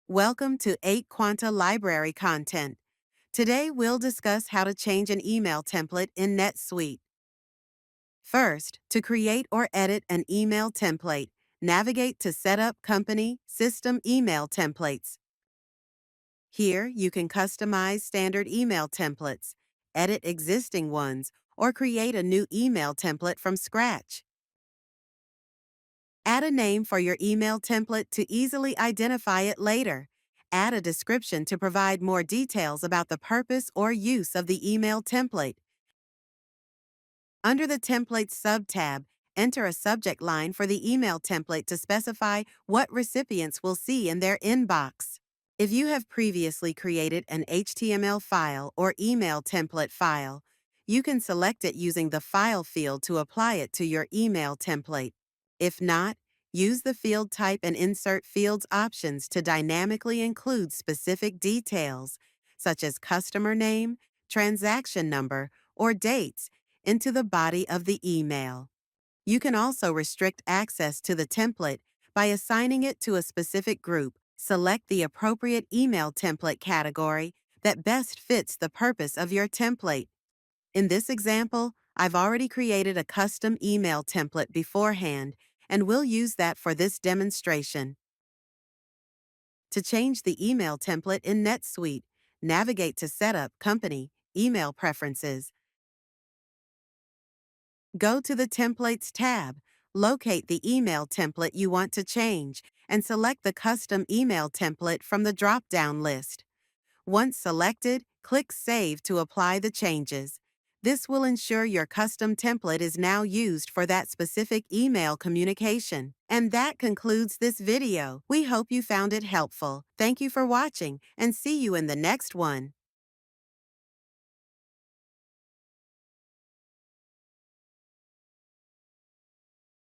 Welcome to 8 Quanta Library Content. Today we'll discuss how to change an email template in NetSuite. First, to create or edit an email template, navigate to Setup Company System Email Templates. Here, you can customize standard email templates, edit existing ones, or create a new email template from scratch. Add a name for your email template to easily identify it later. Add a description to provide more details about the purpose or use of the email template. Under the Templates sub-tab, enter a subject line for the email template to specify what recipients will see in their inbox. If you have previously created an HTML file or email template file, you can select it using the File field to apply it to your email template. If not, use the Field Type and Insert Fields options to dynamically include specific details, such as customer name, transaction number, or dates, into the body of the email. You can also restrict access to the template by assigning it to a specific group. Select the appropriate email template category that best fits the purpose of your template. In this example, I've already created a custom email template beforehand, and we'll use that for this demonstration. To change the email template in NetSuite, navigate to Setup Company Email Preferences. Go to the Templates tab, locate the email template you want to change, and select the custom email template from the drop-down list. Once selected, click Save to apply the changes. This will ensure your custom template is now used for that specific email communication. And that concludes this video. We hope you found it helpful. Thank you for watching, and see you in the next one.